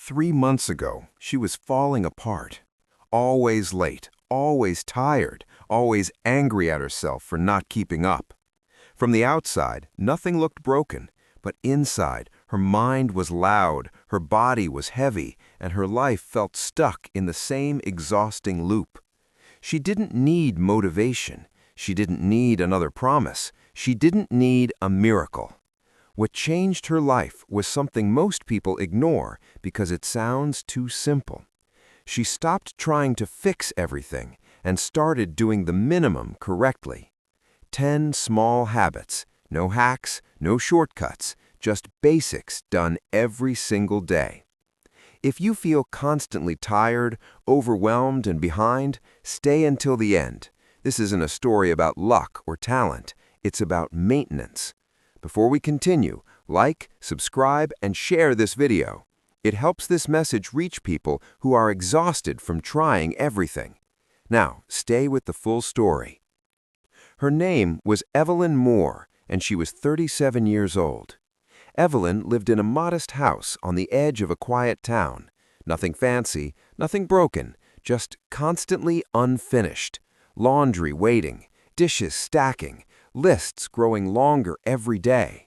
3 months ago, she was falling apart. Always late, always tired, always angry at herself for not keeping up. From the outside, nothing looked broken, but inside, her mind was loud, her body was heavy, and her life felt stuck in the same exhausting loop. She didn't need motivation. She didn't need another promise. She didn't need a miracle. What changed her life was something most people ignore because it sounds too simple. She stopped trying to fix everything and started doing the minimum correctly. 10 small habits, no hacks, no shortcuts, just basics done every single day. If you feel constantly tired, overwhelmed, and behind, stay until the end. This isn't a story about luck or talent. It's about maintenance. Before we continue, like, subscribe, and share this video. It helps this message reach people who are exhausted from trying everything. Now, stay with the full story. Her name was Evelyn Moore, and she was 37 years old. Evelyn lived in a modest house on the edge of a quiet town. Nothing fancy, nothing broken, just constantly unfinished. Laundry waiting, dishes stacking, lists growing longer every day.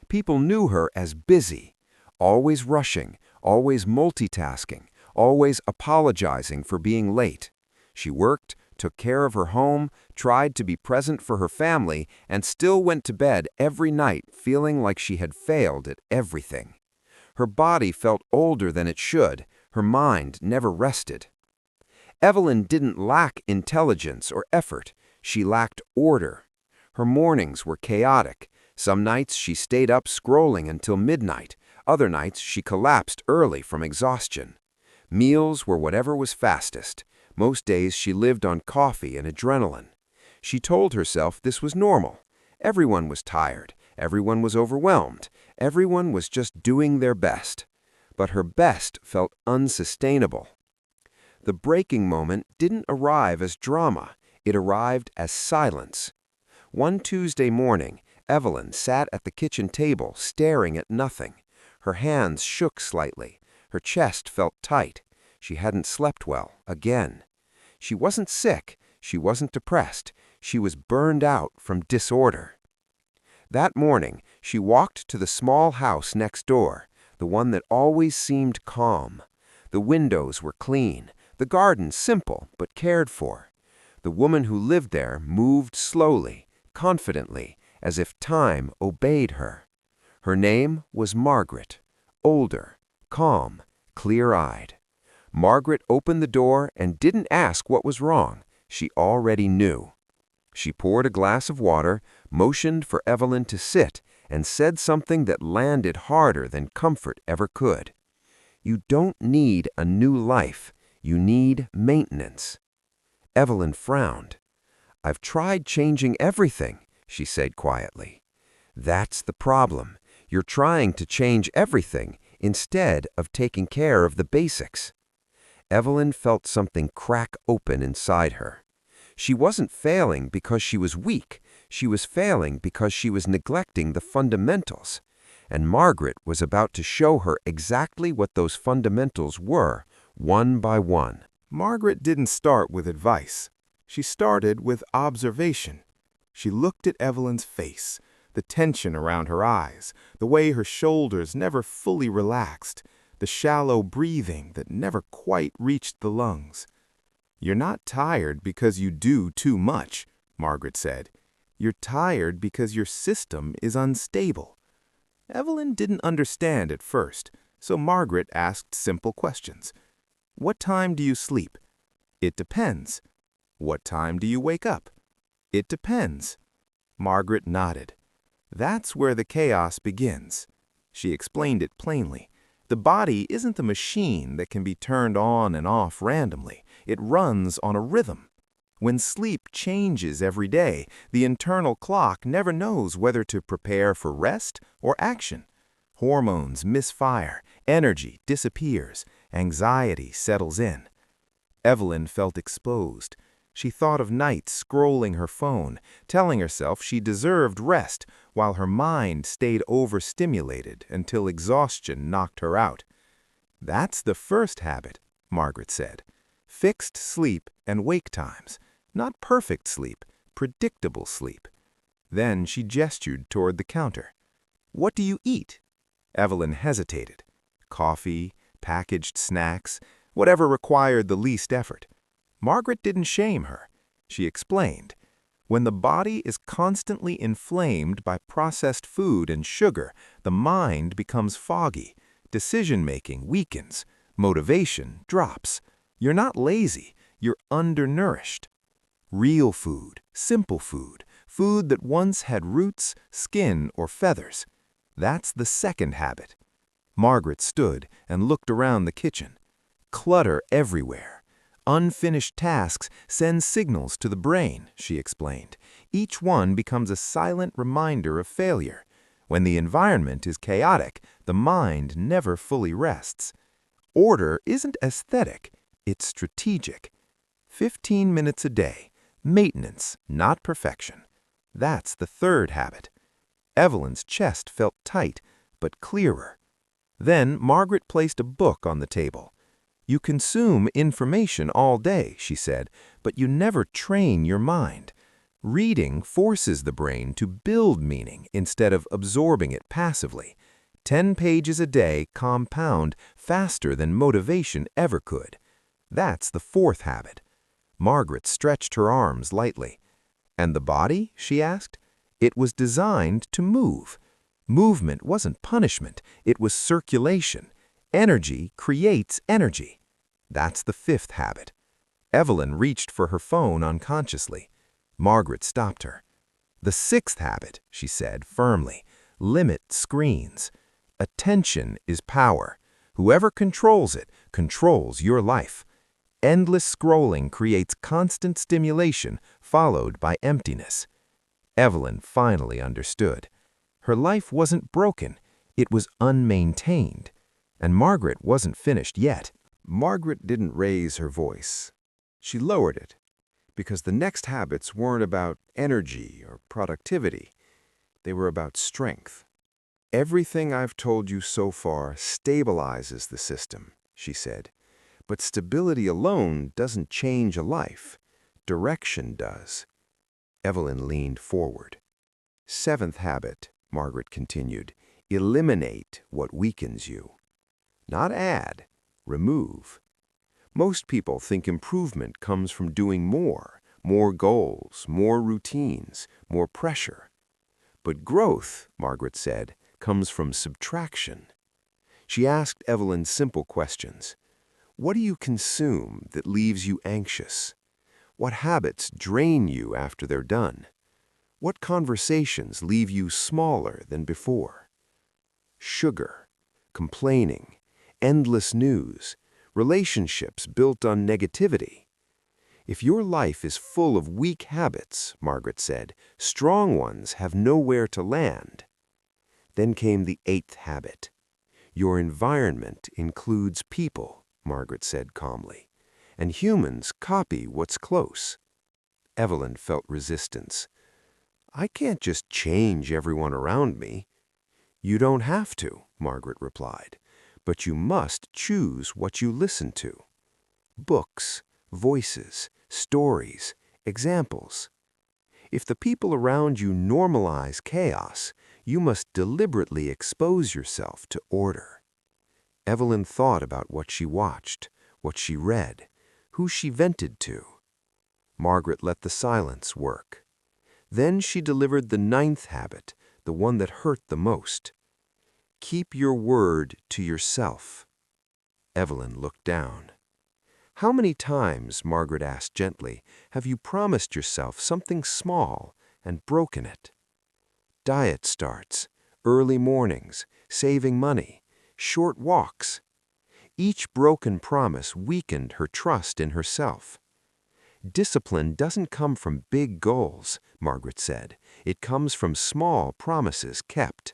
People knew her as busy, always rushing, always multitasking, always apologizing for being late. She worked, took care of her home, tried to be present for her family, and still went to bed every night feeling like she had failed at everything. Her body felt older than it should, her mind never rested. Evelyn didn't lack intelligence or effort, she lacked order. Her mornings were chaotic. Some nights she stayed up scrolling until midnight, other nights she collapsed early from exhaustion. Meals were whatever was fastest. Most days she lived on coffee and adrenaline. She told herself this was normal. Everyone was tired, everyone was overwhelmed, everyone was just doing their best. But her best felt unsustainable. The breaking moment didn't arrive as drama, it arrived as silence. One Tuesday morning, Evelyn sat at the kitchen table staring at nothing. Her hands shook slightly. Her chest felt tight. She hadn't slept well, again. She wasn't sick. She wasn't depressed. She was burned out from disorder. That morning, she walked to the small house next door, the one that always seemed calm. The windows were clean, the garden simple but cared for. The woman who lived there moved slowly, confidently, as if time obeyed her. Her name was Margaret, older, calm, clear-eyed. Margaret opened the door and didn't ask what was wrong. She already knew. She poured a glass of water, motioned for Evelyn to sit, and said something that landed harder than comfort ever could. You don't need a new life. You need maintenance. Evelyn frowned. I've tried changing everything, she said quietly. That's the problem. You're trying to change everything instead of taking care of the basics. Evelyn felt something crack open inside her. She wasn't failing because she was weak. She was failing because she was neglecting the fundamentals. And Margaret was about to show her exactly what those fundamentals were, one by one. Margaret didn't start with advice. She started with observation. She looked at Evelyn's face, the tension around her eyes, the way her shoulders never fully relaxed, the shallow breathing that never quite reached the lungs. You're not tired because you do too much, Margaret said. You're tired because your system is unstable. Evelyn didn't understand at first, so Margaret asked simple questions. What time do you sleep? It depends. What time do you wake up? It depends. Margaret nodded. That's where the chaos begins. She explained it plainly. The body isn't a machine that can be turned on and off randomly. It runs on a rhythm. When sleep changes every day, the internal clock never knows whether to prepare for rest or action. Hormones misfire, energy disappears, anxiety settles in. Evelyn felt exposed. She thought of nights scrolling her phone, telling herself she deserved rest, while her mind stayed overstimulated until exhaustion knocked her out. That's the first habit, Margaret said. Fixed sleep and wake times. Not perfect sleep, predictable sleep. Then she gestured toward the counter. What do you eat? Evelyn hesitated. Coffee, packaged snacks, whatever required the least effort. Margaret didn't shame her. She explained. When the body is constantly inflamed by processed food and sugar, the mind becomes foggy. Decision-making weakens. Motivation drops. You're not lazy. You're undernourished. Real food, simple food, food that once had roots, skin, or feathers. That's the second habit. Margaret stood and looked around the kitchen. Clutter everywhere. Unfinished tasks send signals to the brain, she explained. Each one becomes a silent reminder of failure. When the environment is chaotic, the mind never fully rests. Order isn't aesthetic, it's strategic. 15 minutes a day. Maintenance, not perfection. That's the third habit. Evelyn's chest felt tight, but clearer. Then Margaret placed a book on the table. You consume information all day, she said, but you never train your mind. Reading forces the brain to build meaning instead of absorbing it passively. 10 pages a day compound faster than motivation ever could. That's the fourth habit. Margaret stretched her arms lightly. And the body, she asked? It was designed to move. Movement wasn't punishment, it was circulation. Energy creates energy. That's the fifth habit. Evelyn reached for her phone unconsciously. Margaret stopped her. The sixth habit, she said firmly, limit screens. Attention is power. Whoever controls it controls your life. Endless scrolling creates constant stimulation followed by emptiness. Evelyn finally understood. Her life wasn't broken, it was unmaintained. And Margaret wasn't finished yet. Margaret didn't raise her voice. She lowered it, because the next habits weren't about energy or productivity. They were about strength. Everything I've told you so far stabilizes the system, she said. But stability alone doesn't change a life. Direction does. Evelyn leaned forward. Seventh habit, Margaret continued, eliminate what weakens you. Not add, remove. Most people think improvement comes from doing more goals, more routines, more pressure. But growth, Margaret said, comes from subtraction. She asked Evelyn simple questions. What do you consume that leaves you anxious? What habits drain you after they're done? What conversations leave you smaller than before? Sugar, complaining, endless news, relationships built on negativity. If your life is full of weak habits, Margaret said, strong ones have nowhere to land. Then came the eighth habit. Your environment includes people, Margaret said calmly, and humans copy what's close. Evelyn felt resistance. I can't just change everyone around me. You don't have to, Margaret replied, but you must choose what you listen to. Books, voices, stories, examples. If the people around you normalize chaos, you must deliberately expose yourself to order. Evelyn thought about what she watched, what she read, who she vented to. Margaret let the silence work. Then she delivered the ninth habit, the one that hurt the most. Keep your word to yourself. Evelyn looked down. How many times, Margaret asked gently, have you promised yourself something small and broken it? Diet starts, early mornings, saving money, short walks. Each broken promise weakened her trust in herself. Discipline doesn't come from big goals, Margaret said. It comes from small promises kept.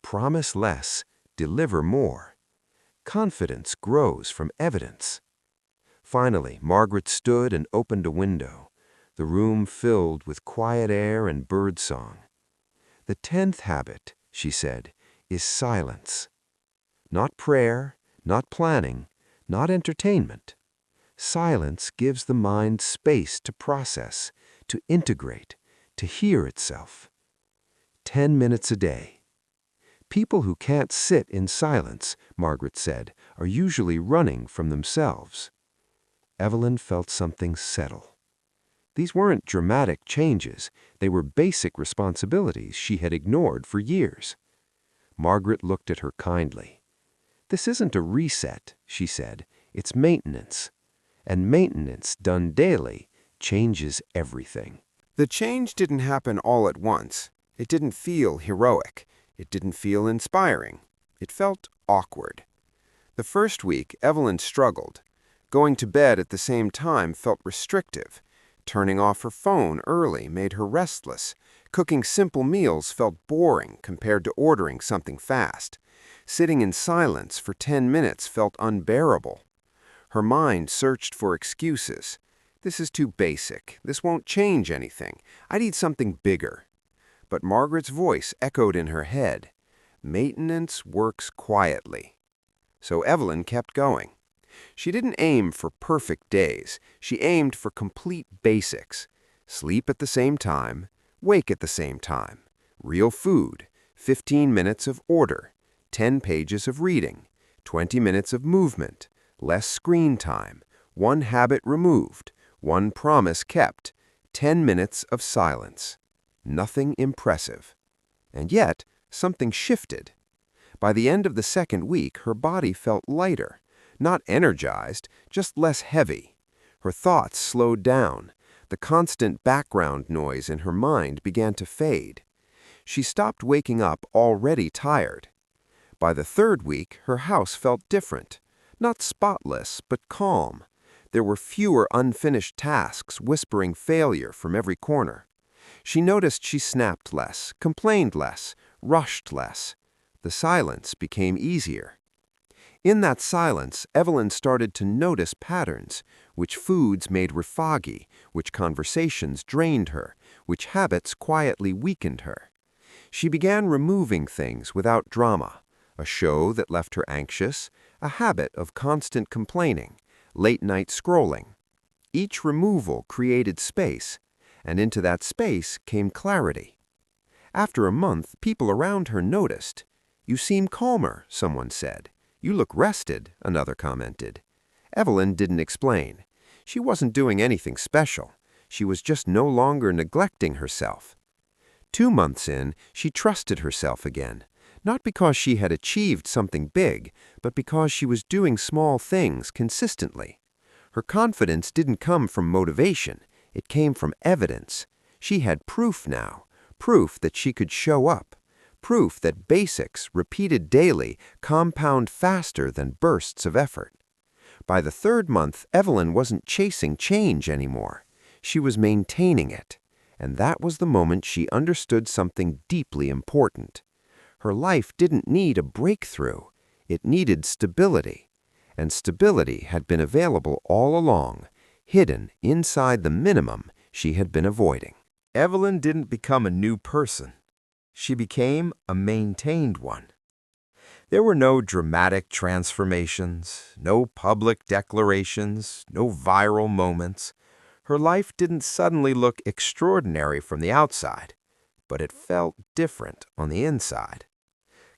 Promise less, deliver more. Confidence grows from evidence. Finally, Margaret stood and opened a window, the room filled with quiet air and birdsong. The 10th habit, she said, is silence. Not prayer, not planning, not entertainment. Silence gives the mind space to process, to integrate, to hear itself. 10 minutes a day. People who can't sit in silence, Margaret said, are usually running from themselves. Evelyn felt something settle. These weren't dramatic changes. They were basic responsibilities she had ignored for years. Margaret looked at her kindly. "This isn't a reset," she said. "It's maintenance. And maintenance done daily changes everything." The change didn't happen all at once. It didn't feel heroic. It didn't feel inspiring. It felt awkward. The first week, Evelyn struggled. Going to bed at the same time felt restrictive. Turning off her phone early made her restless. Cooking simple meals felt boring compared to ordering something fast. Sitting in silence for 10 minutes felt unbearable. Her mind searched for excuses. "This is too basic. This won't change anything. I need something bigger." But Margaret's voice echoed in her head. Maintenance works quietly. So Evelyn kept going. She didn't aim for perfect days. She aimed for complete basics. Sleep at the same time, wake at the same time, real food, 15 minutes of order, 10 pages of reading, 20 minutes of movement, less screen time, one habit removed, one promise kept, 10 minutes of silence. Nothing impressive. And yet, something shifted. By the end of the second week, her body felt lighter. Not energized, just less heavy. Her thoughts slowed down. The constant background noise in her mind began to fade. She stopped waking up already tired. By the third week, her house felt different. Not spotless, but calm. There were fewer unfinished tasks whispering failure from every corner. She noticed she snapped less, complained less, rushed less. The silence became easier. In that silence, Evelyn started to notice patterns, which foods made her foggy, which conversations drained her, which habits quietly weakened her. She began removing things without drama, a show that left her anxious, a habit of constant complaining, late-night scrolling. Each removal created space, and into that space came clarity. After a month, people around her noticed. "You seem calmer," someone said. "You look rested," another commented. Evelyn didn't explain. She wasn't doing anything special. She was just no longer neglecting herself. 2 months in, she trusted herself again, not because she had achieved something big, but because she was doing small things consistently. Her confidence didn't come from motivation. It came from evidence. She had proof now, proof that she could show up, proof that basics, repeated daily, compound faster than bursts of effort. By the third month, Evelyn wasn't chasing change anymore. She was maintaining it. And that was the moment she understood something deeply important. Her life didn't need a breakthrough. It needed stability. And stability had been available all along, hidden inside the minimum she had been avoiding. Evelyn didn't become a new person. She became a maintained one. There were no dramatic transformations, no public declarations, no viral moments. Her life didn't suddenly look extraordinary from the outside, but it felt different on the inside.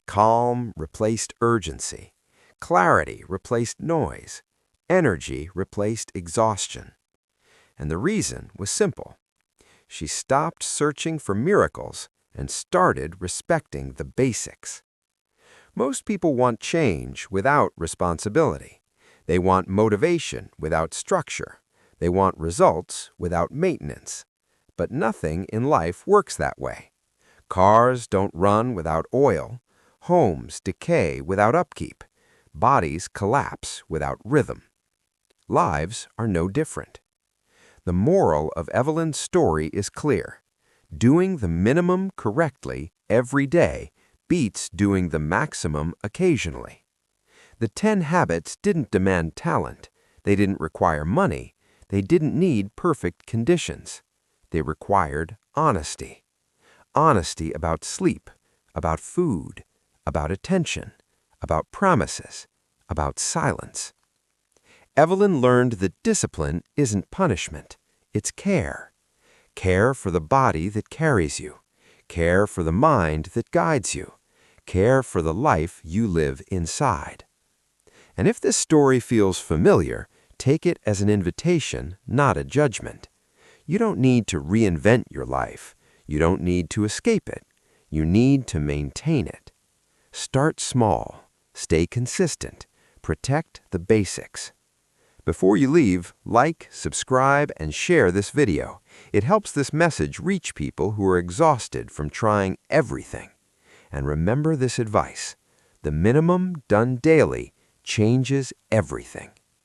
Calm replaced urgency. Clarity replaced noise. Energy replaced exhaustion. And the reason was simple. She stopped searching for miracles and started respecting the basics. Most people want change without responsibility. They want motivation without structure. They want results without maintenance. But nothing in life works that way. Cars don't run without oil. Homes decay without upkeep. Bodies collapse without rhythm. Lives are no different. The moral of Evelyn's story is clear. Doing the minimum correctly every day beats doing the maximum occasionally. The 10 habits didn't demand talent. They didn't require money. They didn't need perfect conditions. They required honesty. Honesty about sleep, about food, about attention, about promises, about silence. Evelyn learned that discipline isn't punishment, it's care. Care for the body that carries you. Care for the mind that guides you. Care for the life you live inside. And if this story feels familiar, take it as an invitation, not a judgment. You don't need to reinvent your life. You don't need to escape it. You need to maintain it. Start small. Stay consistent. Protect the basics. Before you leave, like, subscribe, and share this video. It helps this message reach people who are exhausted from trying everything. And remember this advice: the minimum done daily changes everything.